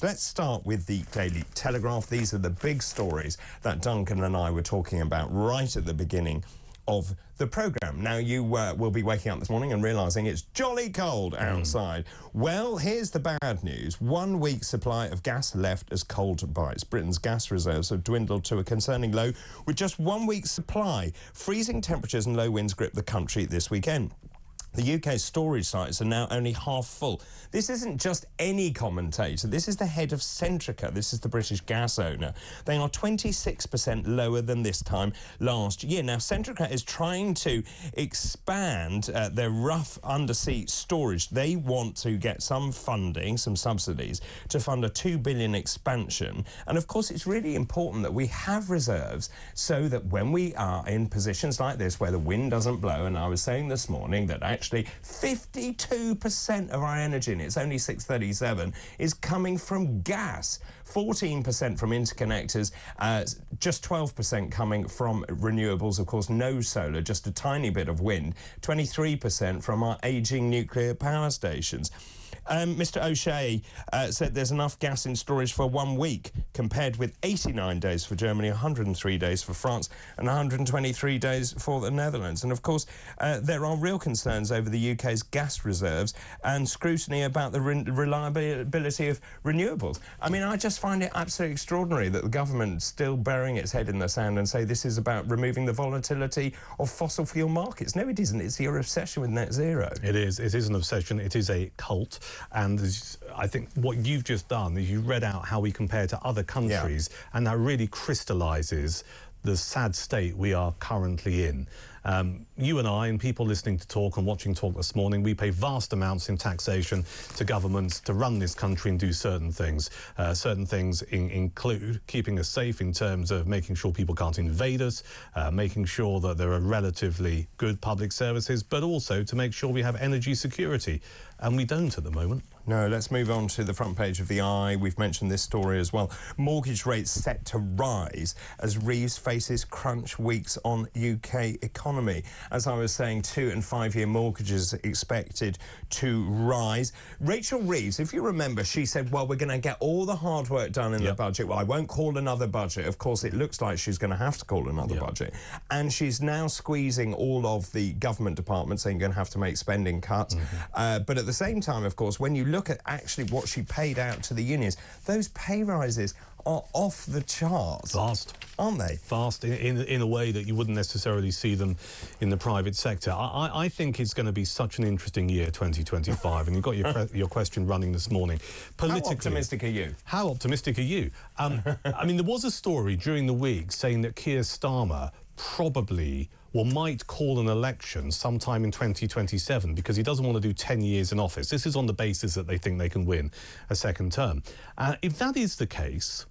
Let's start with the Daily Telegraph. These are the big stories that Duncan and I were talking about right at the beginning of the programme. Now, you will be waking up this morning and realising it's jolly cold outside. Well, here's the bad news. 1 week's supply of gas left as cold bites. Britain's gas reserves have dwindled to a concerning low with just 1 week's supply. Freezing temperatures and low winds grip the country this weekend. The UK's storage sites are now only half full. This isn't just any commentator. This is the head of Centrica. This is the British gas owner. They are 26% lower than this time last year. Now, Centrica is trying to expand their rough undersea storage. They want to get some funding, some subsidies, to fund a £2 billion expansion. And, of course, it's really important that we have reserves so that when we are in positions like this where the wind doesn't blow, and I was saying this morning that actually 52% of our energy, and it's only 6:37, is coming from gas, 14% from interconnectors, just 12% coming from renewables, of course, no solar, just a tiny bit of wind, 23% from our ageing nuclear power stations. Mr O'Shea said there's enough gas in storage for 1 week, compared with 89 days for Germany, 103 days for France, and 123 days for the Netherlands. And, of course, there are real concerns over the UK's gas reserves and scrutiny about the reliability of renewables. I mean, I just find it absolutely extraordinary that the government's still burying its head in the sand and say this is about removing the volatility of fossil fuel markets. No, it isn't. It's your obsession with net zero. It is. It is an obsession. It is a cult. And I think what you've just done is you read out how we compare to other countries, and that really crystallises the sad state we are currently in. You and I and people listening to Talk and watching Talk this morning, we pay vast amounts in taxation to governments to run this country and do certain things. Certain things include keeping us safe in terms of making sure people can't invade us, making sure that there are relatively good public services, but also to make sure we have energy security. And we don't at the moment. No, let's move on to the front page of the Eye. We've mentioned this story as well. Mortgage rates set to rise as Reeves faces crunch weeks on UK economy. As I was saying, 2- and 5-year mortgages expected to rise. Rachel Reeves, if you remember, she said, well, we're going to get all the hard work done in the budget. Well, I won't call another budget. Of course, it looks like she's going to have to call another budget. And she's now squeezing all of the government departments, saying you're going to have to make spending cuts. But at the same time, of course, when you look at actually what she paid out to the unions, those pay rises are off the charts. Fast. Aren't they? Fast in a way that you wouldn't necessarily see them in the private sector. I think it's going to be such an interesting year, 2025, and you've got your question running this morning. Politically, how optimistic are you? How optimistic are you? I mean, there was a story during the week saying that Keir Starmer probably might call an election sometime in 2027 because he doesn't want to do 10 years in office. This is on the basis that they think they can win a second term. If that is the case,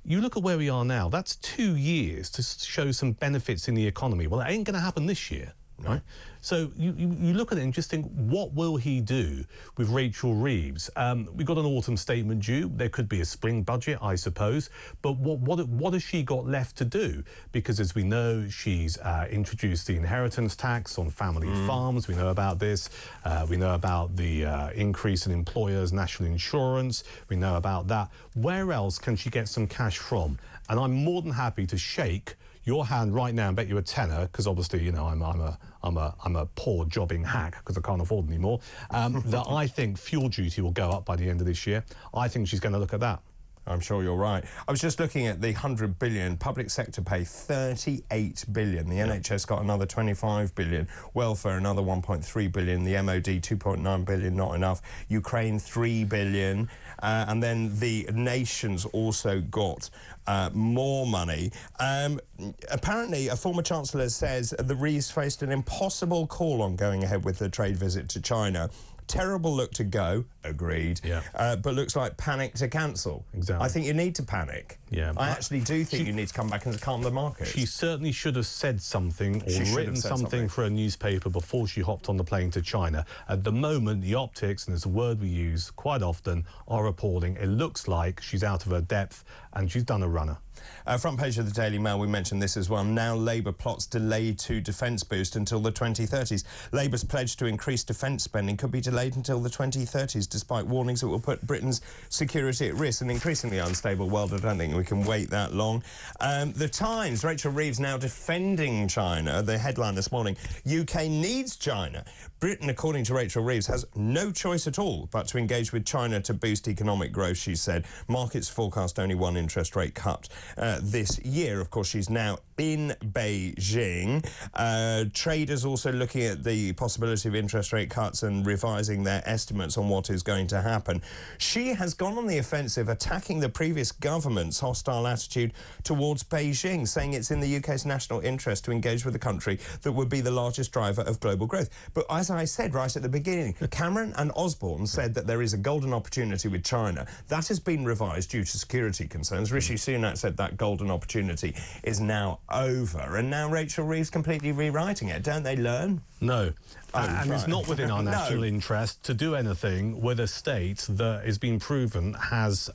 you look at where we are now, that's 2 years to show some benefits in the economy. Well, that ain't going to happen this year. Right? So you look at it and just think, what will he do with Rachel Reeves? We've got an autumn statement due. There could be a spring budget, I suppose. But what has she got left to do? Because as we know, she's introduced the inheritance tax on family farms. We know about this. We know about the increase in employers' national insurance. We know about that. Where else can she get some cash from? And I'm more than happy to shake your hand right now and bet you a tenner, because obviously, you know, I'm a poor jobbing hack because I can't afford any more, that I think fuel duty will go up by the end of this year. I think she's going to look at that. I'm sure you're right. I was just looking at the 100 billion, public sector pay 38 billion, the NHS got another 25 billion, welfare another 1.3 billion, the MOD 2.9 billion, not enough, Ukraine 3 billion, and then the nations also got more money. Apparently, a former chancellor says the Reeves faced an impossible call on going ahead with the trade visit to China. Terrible look to go, agreed, but looks like panic to cancel. Exactly. I think you need to panic. Yeah, I actually do think you need to come back and calm the market. She certainly should have said something or written something for a newspaper before she hopped on the plane to China. At the moment, the optics, and it's a word we use quite often, are appalling. It looks like she's out of her depth and she's done a runner. Front page of the Daily Mail, we mentioned this as well. Now Labour plots delay to defence boost until the 2030s. Labour's pledge to increase defence spending could be delayed delayed until the 2030s, despite warnings it will put Britain's security at risk. An increasingly unstable world. I don't think we can wait that long. The Times, Rachel Reeves now defending China. The headline this morning, UK needs China. Britain, according to Rachel Reeves, has no choice at all but to engage with China to boost economic growth, she said. Markets forecast only one interest rate cut this year. Of course, she's now in Beijing. Traders also looking at the possibility of interest rate cuts and revising their estimates on what is going to happen. She has gone on the offensive, attacking the previous government's hostile attitude towards Beijing, saying it's in the UK's national interest to engage with a country that would be the largest driver of global growth. But as I said right at the beginning, Cameron and Osborne said that there is a golden opportunity with China. That has been revised due to security concerns. Rishi Sunak said that golden opportunity is now over. And now Rachel Reeves completely rewriting it. Don't they learn? No. And right. it's not within our national interest to do anything with a state that has been proven has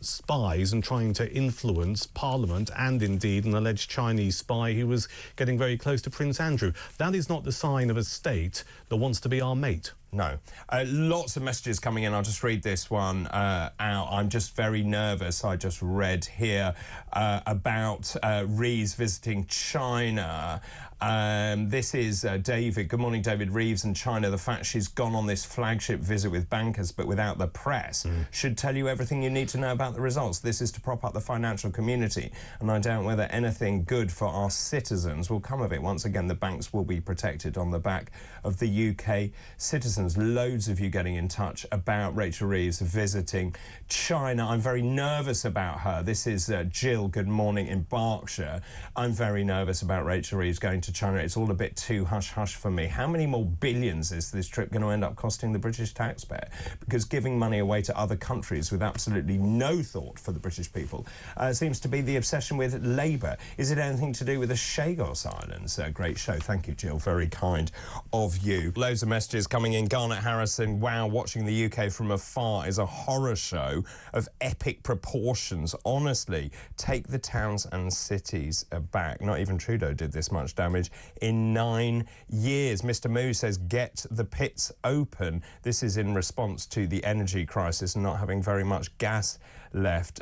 spies and trying to influence Parliament, and indeed an alleged Chinese spy who was getting very close to Prince Andrew. That is not the sign of a state that wants to be our mate. No. Lots of messages coming in. I'll just read this one out. I'm just very nervous. I just read here about Reeves visiting China. This is David. Good morning, David. Reeves and China. The fact she's gone on this flagship visit with bankers but without the press should tell you everything you need to know about the results. This is to prop up the financial community, and I doubt whether anything good for our citizens will come of it. Once again, the banks will be protected on the back of the UK citizens. Loads of you getting in touch about Rachel Reeves visiting China. I'm very nervous about her. This is Jill. Good morning in Berkshire. I'm very nervous about Rachel Reeves going to China. It's all a bit too hush-hush for me. How many more billions is this trip going to end up costing the British taxpayer? Because giving money away to other countries with absolutely no thought for the British people seems to be the obsession with Labour. Is it anything to do with the Chagos Islands? Great show. Thank you, Jill. Very kind of you. Loads of messages coming in. Garnet Harrison, wow, watching the UK from afar is a horror show of epic proportions. Honestly, take the towns and cities back. Not even Trudeau did this much damage in 9 years. Mr. Moo says, get the pits open. This is in response to the energy crisis and not having very much gas left.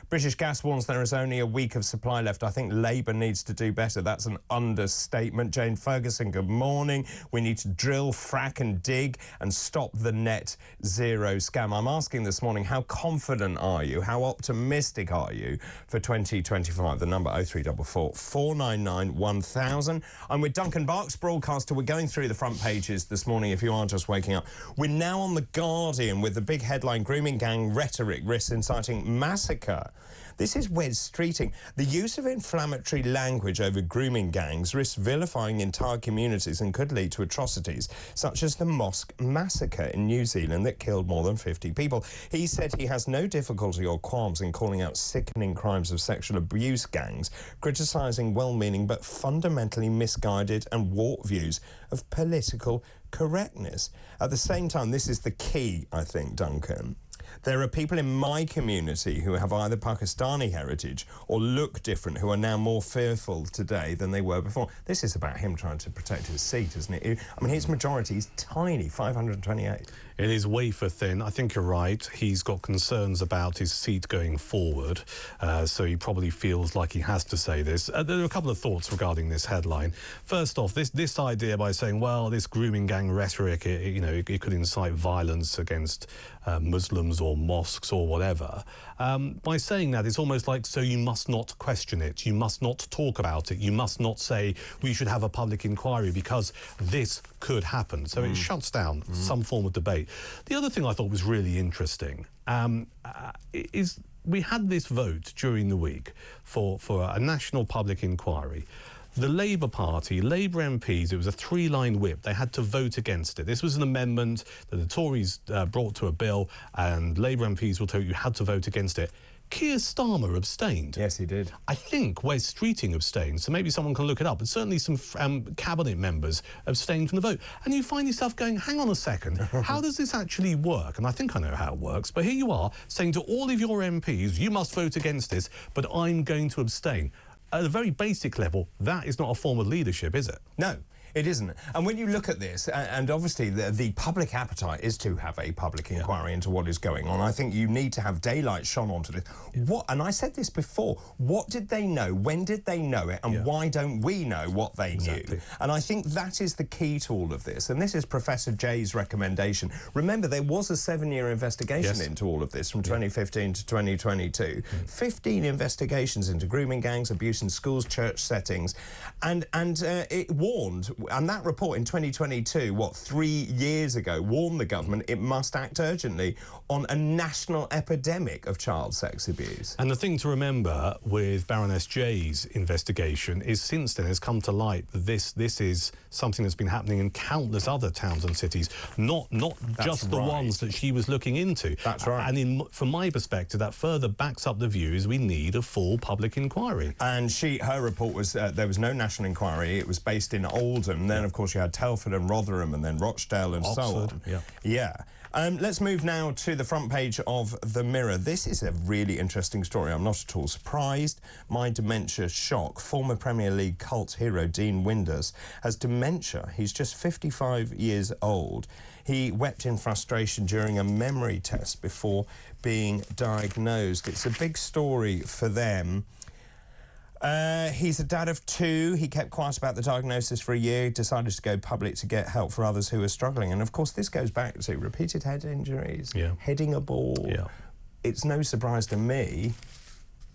British Gas warns there is only a week of supply left. I think Labour needs to do better. That's an understatement. Jane Ferguson, good morning. We need to drill, frack and dig and stop the net zero scam. I'm asking this morning, how confident are you? How optimistic are you for 2025? The number 0344 499 1000. I'm with Duncan Barkes, broadcaster. We're going through the front pages this morning if you are just waking up. We're now on The Guardian with the big headline, Grooming Gang Rhetoric Risks Inciting Massacre. This is Wes Streeting. The use of inflammatory language over grooming gangs risks vilifying entire communities and could lead to atrocities such as the mosque massacre in New Zealand that killed more than 50 people. He said he has no difficulty or qualms in calling out sickening crimes of sexual abuse gangs, criticising well-meaning but fundamentally misguided and warped views of political correctness. At the same time, this is the key, I think, Duncan. There are people in my community who have either Pakistani heritage or look different who are now more fearful today than they were before. This is about him trying to protect his seat, isn't it? I mean, his majority is tiny, 528. It is wafer thin. I think you're right. He's got concerns about his seat going forward, so he probably feels like he has to say this. There are a couple of thoughts regarding this headline. First off, this idea by saying, well, this grooming gang rhetoric, it could incite violence against Muslims or mosques or whatever. By saying that, it's almost like, so you must not question it. You must not talk about it. You must not say we should have a public inquiry because this could happen. So it shuts down some form of debate. The other thing I thought was really interesting is we had this vote during the week for a national public inquiry. The Labour Party, Labour MPs, it was a 3-line whip. They had to vote against it. This was an amendment that the Tories brought to a bill, and Labour MPs will tell you had to vote against it. Keir Starmer abstained. Yes, he did. I think Wes Streeting abstained, so maybe someone can look it up. But certainly some cabinet members abstained from the vote. And you find yourself going, hang on a second, how does this actually work? And I think I know how it works. But here you are saying to all of your MPs, you must vote against this, but I'm going to abstain. At a very basic level, that is not a form of leadership, is it? No. It isn't. And when you look at this, and obviously the public appetite is to have a public inquiry into what is going on, I think you need to have daylight shone onto this. And I said this before, what did they know? When did they know it? And why don't we know what they knew? And I think that is the key to all of this. And this is Professor Jay's recommendation. Remember, there was a 7-year investigation into all of this from 2015 to 2022. 15 investigations into grooming gangs, abuse in schools, church settings. And it warned, and that report in 2022, 3 years ago, warned the government it must act urgently on a national epidemic of child sex abuse. And the thing to remember with Baroness Jay's investigation is since then has come to light that this is something that's been happening in countless other towns and cities, not just the ones that she was looking into. That's right. And from my perspective, that further backs up the view is we need a full public inquiry. And her report was there was no national inquiry. It was based in Oldham. Then, of course, you had Telford and Rotherham, and then Rochdale and Oxford, so on. Yeah. Let's move now to the front page of the Mirror. This is a really interesting story. I'm not at all surprised. My dementia shock. Former Premier League cult hero Dean Windass has dementia. He's just 55 years old. He wept in frustration during a memory test before being diagnosed. It's a big story for them. He's a dad of 2. He kept quiet about the diagnosis for a year, decided to go public to get help for others who are struggling. And, of course, this goes back to repeated head injuries, heading a ball. It's no surprise to me.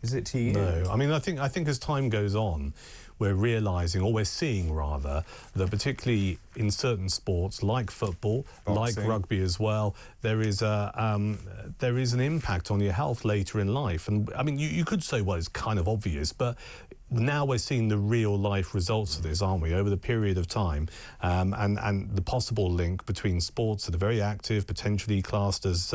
Is it to you? No. I mean, I think as time goes on, we're realising, or we're seeing rather, that particularly in certain sports like football, like rugby as well, there is an impact on your health later in life. And I mean, you could say, well, it's kind of obvious, but now we're seeing the real life results of this, aren't we, over the period of time, and the possible link between sports that are very active, potentially classed as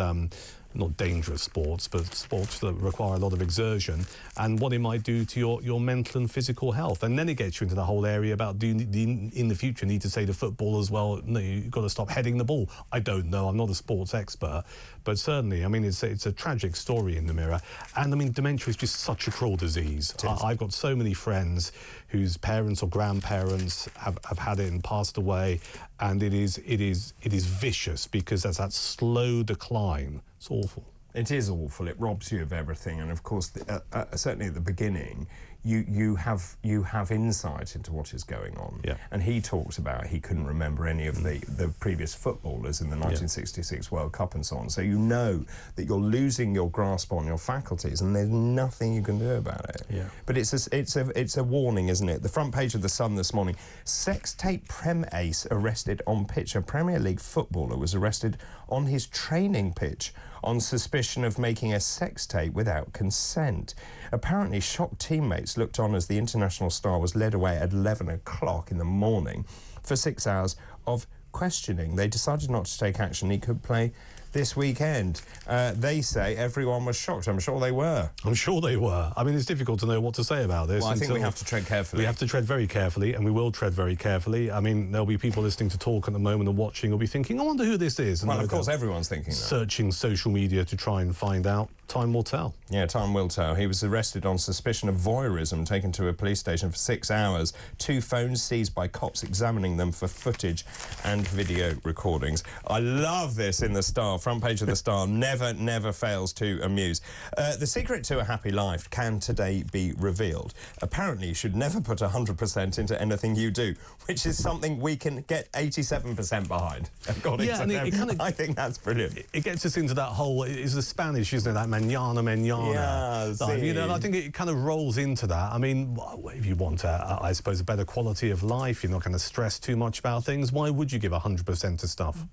not dangerous sports, but sports that require a lot of exertion, and what it might do to your mental and physical health. And then it gets you into the whole area about, do you in the future need to say to footballers, well, no, you've got to stop heading the ball? I don't know, I'm not a sports expert, but certainly, I mean, it's a tragic story in the Mirror. And I mean, dementia is just such a cruel disease. I've got so many friends whose parents or grandparents have had it and passed away, and it is vicious because there's that slow decline. It's awful. It is awful. It robs you of everything, and of course, certainly at the beginning, you have insight into what is going on. And he talked about he couldn't remember any of the previous footballers in the 1966 World Cup and so on. So you know that you're losing your grasp on your faculties, and there's nothing you can do about it. But it's a warning, isn't it? The front page of the Sun this morning: sex tape Prem ace arrested on pitch. A Premier League footballer was arrested on his training pitch on suspicion of making a sex tape without consent. Apparently, shocked teammates looked on as the international star was led away at 11 o'clock in the morning for 6 hours of questioning. They decided not to take action. He could play this weekend. They say everyone was shocked. I'm sure they were. I'm sure they were. I mean, it's difficult to know what to say about this. Well, I think we have to tread carefully. We have to tread very carefully, and we will tread very carefully. I mean, there'll be people listening to Talk at the moment and watching will be thinking, I wonder who this is. And well, of course, everyone's thinking that. Searching social media to try and find out. Time will tell. Yeah, time will tell. He was arrested on suspicion of voyeurism, taken to a police station for 6 hours. 2 phones seized by cops examining them for footage and video recordings. I love this in the Star. Front page of the Star never fails to amuse. The secret to a happy life can today be revealed. Apparently, you should never put 100% into anything you do, which is something we can get 87% behind. According to them. I think that's brilliant. It gets us into that whole, it's the Spanish, isn't it, that manana. Yeah, you know, and I think it kind of rolls into that. I mean, if you want, I suppose, a better quality of life, you're not going to stress too much about things, why would you give 100% to stuff?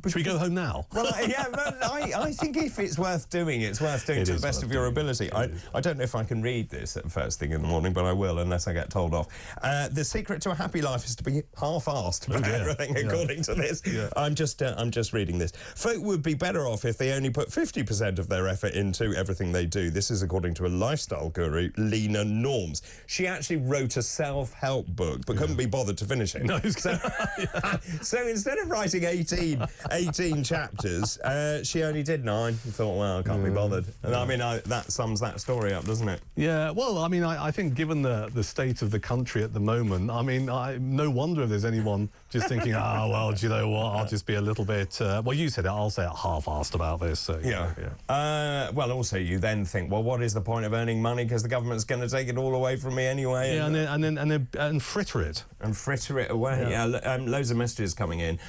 Should we go home now? Well, yeah, but I think if it's worth doing, it's worth doing to the best of your ability. I don't know if I can read this at first thing in the morning, but I will unless I get told off. The secret to a happy life is to be half-arsed about everything, according to this. I'm just reading this. Folk would be better off if they only put 50% of their effort into everything they do. This is according to a lifestyle guru, Lena Norms. She actually wrote a self-help book, but couldn't be bothered to finish it. No, so instead of writing 18 18 chapters. She only did 9. You thought, well, I can't be bothered. And I mean, that sums that story up, doesn't it? Yeah, well, I mean, I think given the state of the country at the moment, I mean, no wonder if there's anyone just thinking, well, do you know what, I'll just be a little bit, well, you said it, I'll say it half-assed about this. So, yeah. Well, also, you then think, well, what is the point of earning money because the government's going to take it all away from me anyway? Yeah, and fritter it. And fritter it away. Yeah, loads of messages coming in.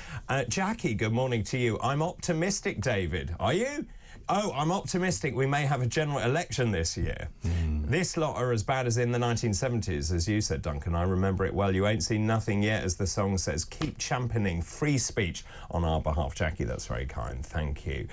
Jackie, good morning to you. I'm optimistic, David. Are you? Oh, I'm optimistic we may have a general election this year. This lot are as bad as in the 1970s, as you said, Duncan. I remember it well. You ain't seen nothing yet, as the song says. Keep championing free speech on our behalf. Jackie, that's very kind. Thank you.